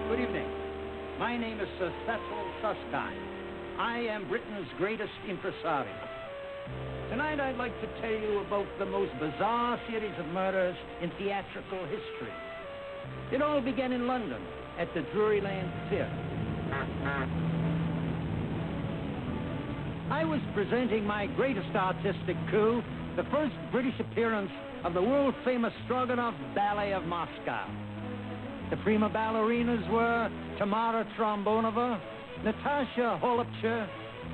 Good evening. My name is Sir Cecil Susskind. I am Britain's greatest impresario. Tonight I'd like to tell you about the most bizarre series of murders in theatrical history. It all began in London at the Drury Lane Theatre. I was presenting my greatest artistic coup, the first British appearance of the world-famous Stroganoff Ballet of Moscow. The prima ballerinas were Tamara Trombonova, Natasha Holubcha,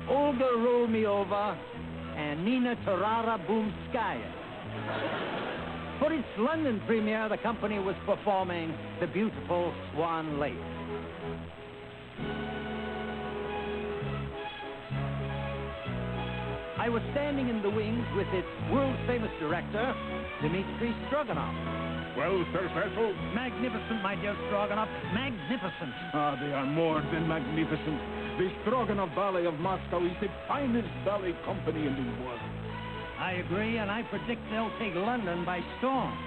Olga Rolmiova, and Nina Tarara-Boomskaya. For its London premiere, the company was performing The Beautiful Swan Lake. I was standing in the wings with its world-famous director, Dmitri Stroganoff. Well, Sir Cecil? Magnificent, my dear Stroganoff, magnificent. Ah, they are more than magnificent. The Stroganoff Ballet of Moscow is the finest ballet company in the world. I agree, and I predict they'll take London by storm.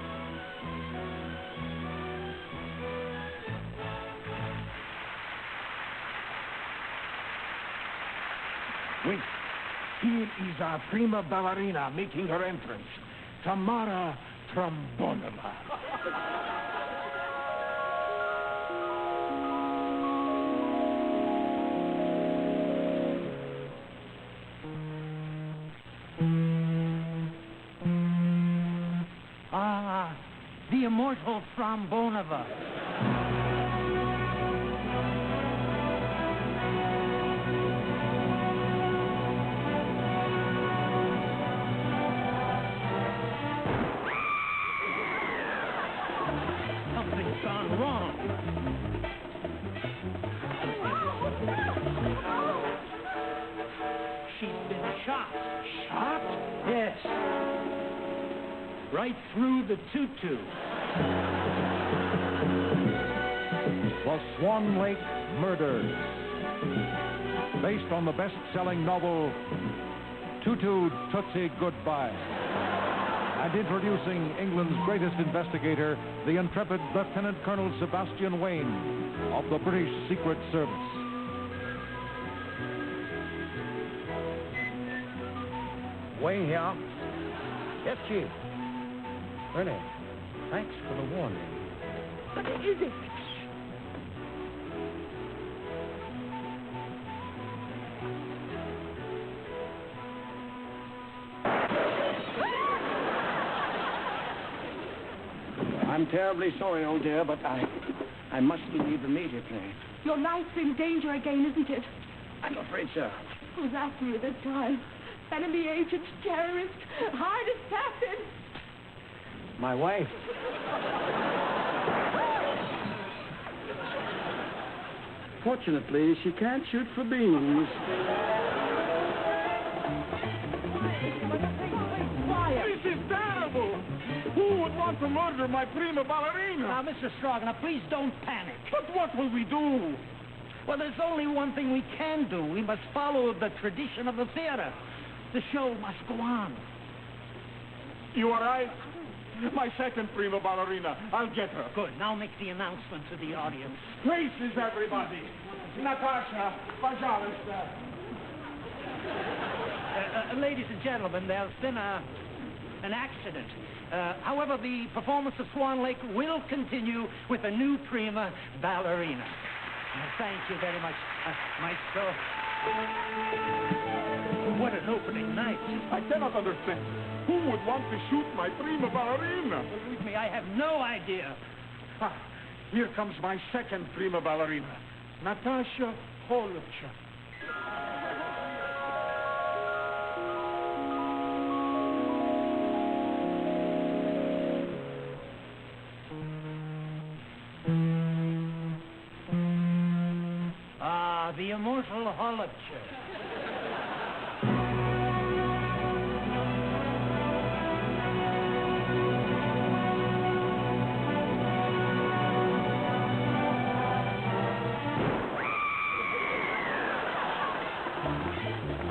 Wait. Here is our prima ballerina making her entrance, Tamara Trombonova. Ah, the immortal Trombonova. Something's gone wrong. She's been shot. Shot? Yes. Right through the tutu. The Swan Lake Murders. Based on the best-selling novel Tutu Tootsie Goodbye. And introducing England's greatest investigator, the intrepid Lieutenant Colonel Sebastian Wayne of the British Secret Service. Wayne here. Yes, Chief. Renee, thanks for the warning. What is it? I'm terribly sorry, old dear, but I must leave immediately. Your life's in danger again, isn't it? I'm afraid so. Who's after you this time? Enemy agent, terrorist, hired assassin. My wife. Fortunately, she can't shoot for beans. This is terrible! Who would want to murder my prima ballerina? Now, Mr. Stroganoff, please don't panic. But what will we do? Well, there's only one thing we can do. We must follow the tradition of the theater. The show must go on. You are right. My second prima ballerina. I'll get her. Good. Now make the announcement to the audience. Places, everybody. Natasha, пожалуйста. Ladies and gentlemen, there's been an accident. However, the performance of Swan Lake will continue with a new prima ballerina. Thank you very much, Maestro. What an opening night. I cannot understand. Who would want to shoot my prima ballerina? Believe me, I have no idea. Ah, here comes my second prima ballerina, Natasha Holubcha. Ah, the immortal Holubcha.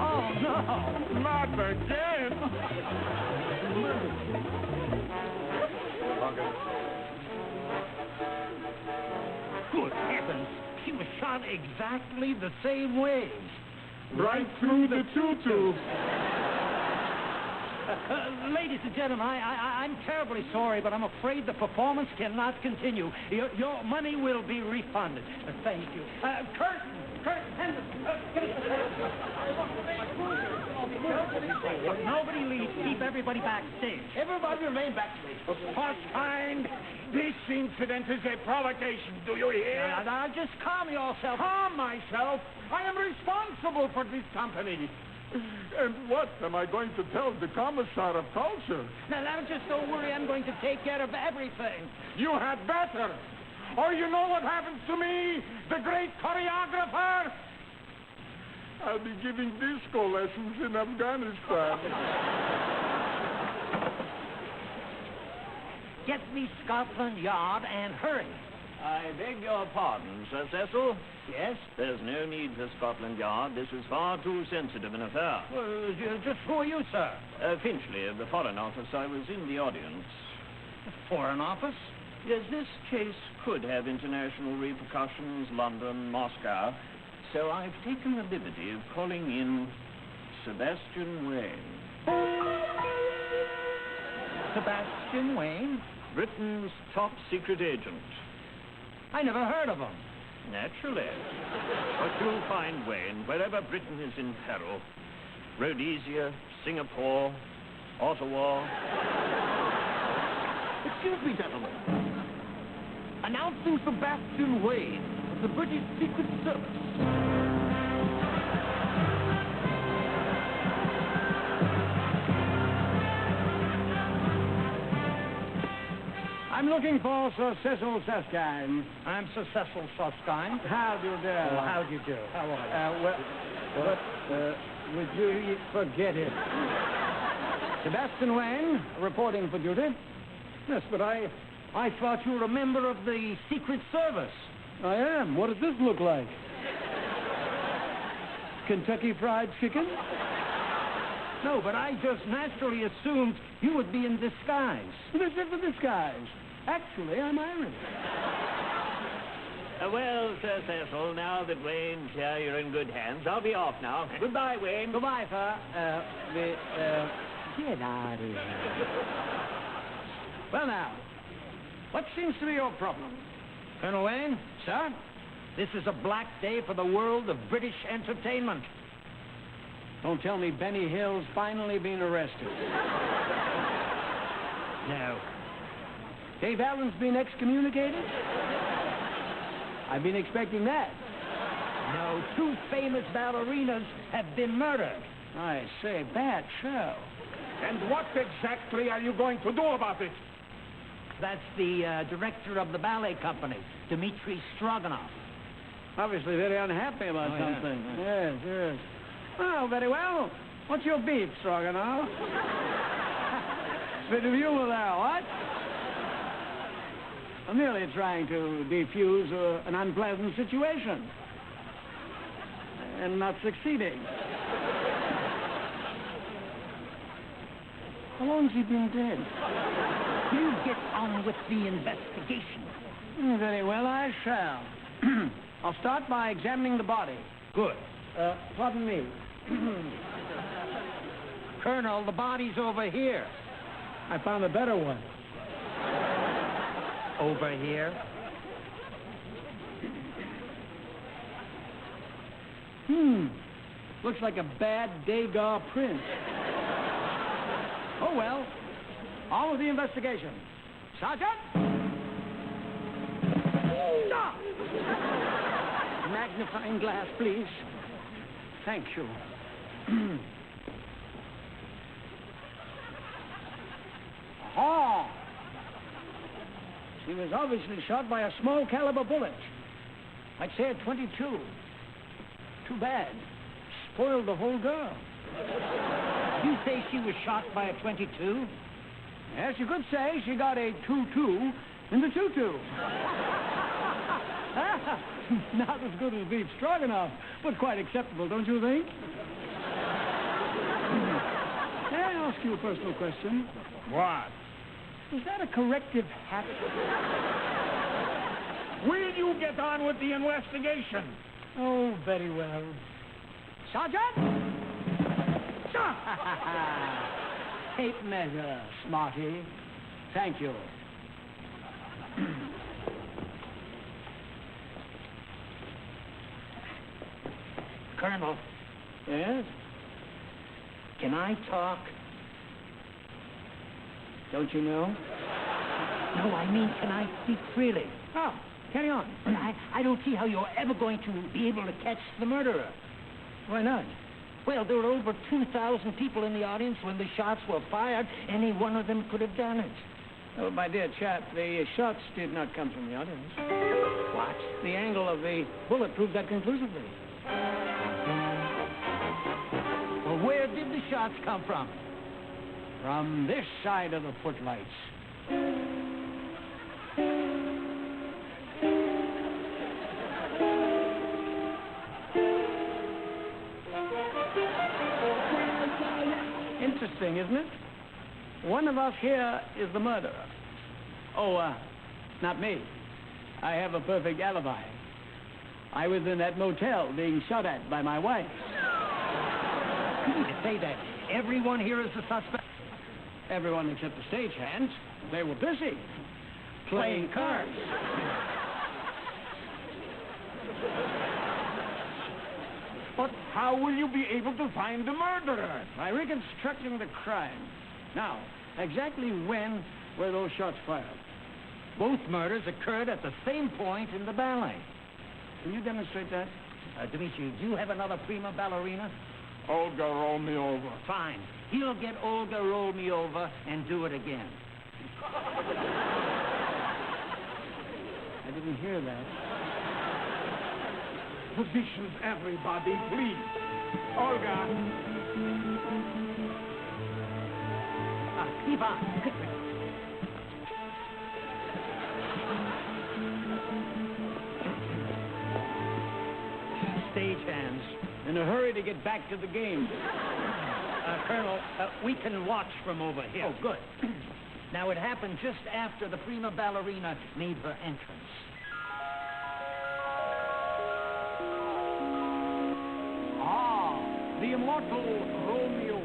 Oh, no. Not again. Good heavens! She was shot exactly the same way. Right through the tutu. Ladies and gentlemen, I'm terribly sorry, but I'm afraid the performance cannot continue. Your money will be refunded. Thank you. Curtain, Henderson. Nobody leaves. Keep everybody backstage. Everybody remain backstage. Fine. This incident is a provocation. Do you hear? Now, just calm yourself. Calm myself. I am responsible for this company. And what am I going to tell the Commissar of Culture? Now, just don't worry. I'm going to take care of everything. You had better. Or you know what happens to me, the great choreographer? I'll be giving disco lessons in Afghanistan. Get me Scotland Yard and hurry. I beg your pardon, Sir Cecil. Yes? There's no need for Scotland Yard. This is far too sensitive an affair. Just who are you, sir? Finchley of the Foreign Office. I was in the audience. The Foreign Office? Yes, this case could have international repercussions, London, Moscow. So I've taken the liberty of calling in Sebastian Wayne. Sebastian Wayne? Britain's top secret agent. I never heard of him. Naturally. But you'll find Wayne wherever Britain is in peril. Rhodesia, Singapore, Ottawa. Excuse me, gentlemen. Announcing Sebastian Wayne of the British Secret Service. I'm looking for Sir Cecil Susskind. I'm Sir Cecil Susskind. How do you do? How do you do? How are you? Would you forget it? Sebastian Wayne, reporting for duty. Yes, but I thought you were a member of the Secret Service. I am. What does this look like? Kentucky Fried Chicken? No, but I just naturally assumed you would be in disguise. This is a disguise. Actually, I'm Irish. Well, Sir Cecil, now that Wayne's here, you're in good hands. I'll be off now. Goodbye, Wayne. Goodbye, sir. Get out of here. Well, now, what seems to be your problem? Colonel Wayne, sir, this is a black day for the world of British entertainment. Don't tell me Benny Hill's finally been arrested. No. Dave Allen's been excommunicated? I've been expecting that. No, 2 famous ballerinas have been murdered. I say, bad show. And what exactly are you going to do about it? That's the director of the ballet company, Dmitri Stroganoff. Obviously very unhappy about something. Yeah. Yes. Well, very well. What's your beef, Stroganoff? Bit of humor there, what? I'm merely trying to defuse an unpleasant situation. And not succeeding. How long's he been dead? You get on with the investigation. Very well, I shall. I'll start by examining the body. Good. Pardon me. Colonel, the body's over here. I found a better one. Over here? Looks like a bad Degas print. Oh, well. On with the investigation. Sergeant! Stop! Magnifying glass, please. Thank you. Aha! She was obviously shot by a small caliber bullet. I'd say a 22. Too bad. Spoiled the whole girl. You say she was shot by a 22? Yes, you could say she got a 2-2 in the tutu. Not as good as beef stroganoff, but quite acceptable, don't you think? May I ask you a personal question? What? Is that a corrective hat? Will you get on with the investigation? Oh, very well. Sergeant! Tape measure, smarty. Thank you. Colonel. Yes? Can I talk? Don't you know? No, I mean, can I speak freely? Oh, carry on. I don't see how you're ever going to be able to catch the murderer. Why not? Well, there were over 2,000 people in the audience when the shots were fired. Any one of them could have done it. Oh, my dear chap, the shots did not come from the audience. What? The angle of the bullet proved that conclusively. Well, where did the shots come from? From this side of the footlights. Interesting, isn't it? One of us here is the murderer. Oh, not me. I have a perfect alibi. I was in that motel being shot at by my wife. You mean to say that everyone here is a suspect? Everyone except the stagehands. They were busy playing cards. But how will you be able to find the murderer? By reconstructing the crime. Now, exactly when were those shots fired? Both murders occurred at the same point in the ballet. Can you demonstrate that? Dimitri, do you have another prima ballerina? Olga, roll me over. Fine. He'll get Olga roll me over and do it again. I didn't hear that. Positions, everybody, please. Olga. Keep on. Stagehands, in a hurry to get back to the game. Colonel, we can watch from over here. Oh, good. Now, it happened just after the prima ballerina made her entrance. The immortal Romeo.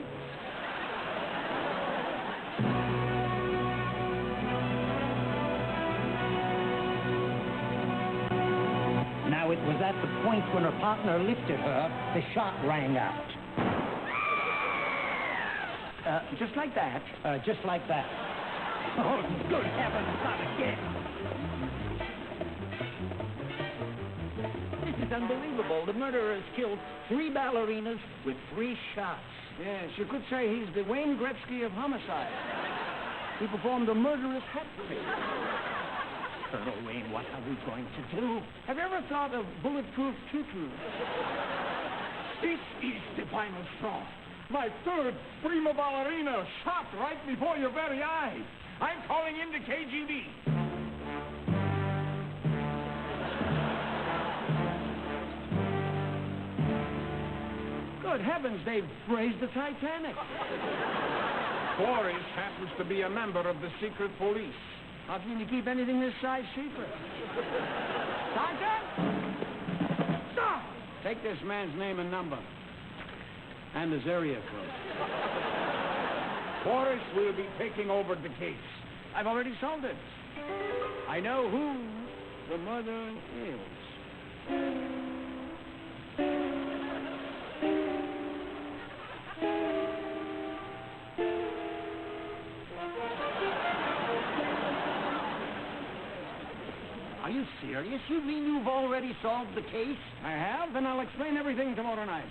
Now, it was at the point when her partner lifted her, the shot rang out. Just like that. Just like that. Oh, good heavens, not again. This is unbelievable. The murderer has killed 3 ballerinas with 3 shots. Yes, you could say he's the Wayne Gretzky of homicide. He performed a murderous hat trick. Colonel Wayne, what are we going to do? Have you ever thought of bulletproof tutus? This is the final straw. My third prima ballerina shot right before your very eyes. I'm calling in the KGB. Good heavens, they've raised the Titanic. Boris happens to be a member of the secret police. How can you keep anything this size secret? Sergeant! Stop! Take this man's name and number. And his area code. Boris will be taking over the case. I've already solved it. I know who the murderer is. Are you serious? You mean you've already solved the case? I have, and I'll explain everything tomorrow night.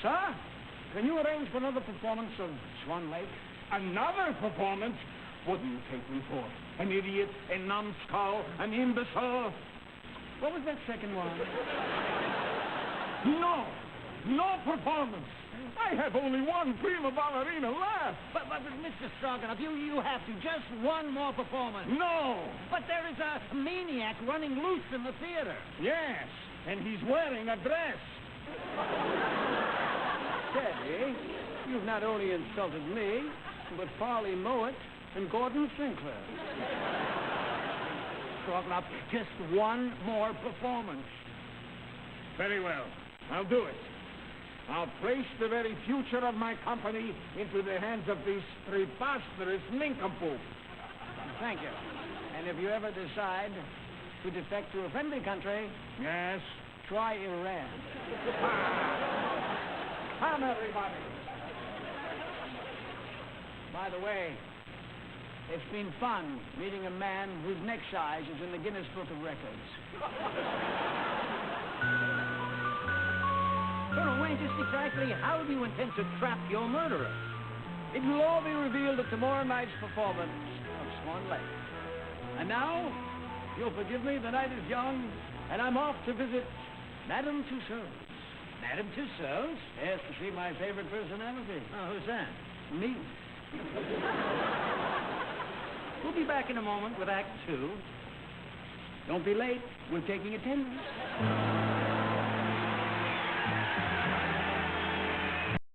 Sir, can you arrange for another performance of Swan Lake? Another performance? What do you take me for? An idiot, a numbskull, an imbecile? What was that second one? No performance. I have only one prima ballerina left. But Mr. Stroganoff, you have to. Just one more performance. No. But there is a maniac running loose in the theater. Yes, and he's wearing a dress. Teddy, you've not only insulted me, but Farley Mowat and Gordon Sinclair. Stroganoff. Just one more performance. Very well. I'll do it. I'll place the very future of my company into the hands of this preposterous nincompoop. Thank you. And if you ever decide to defect to a friendly country, Yes? try Iran. Come, everybody. By the way, it's been fun meeting a man whose neck size is in the Guinness Book of Records. Colonel Wayne, just exactly how do you intend to trap your murderer? It will all be revealed at tomorrow night's performance of Swan Lake. And now, you'll forgive me, the night is young, and I'm off to visit Madame Tussauds. Madame Tussauds? Yes, to see my favorite personality. Oh, who's that? Me. We'll be back in a moment with Act Two. Don't be late. We're taking attendance.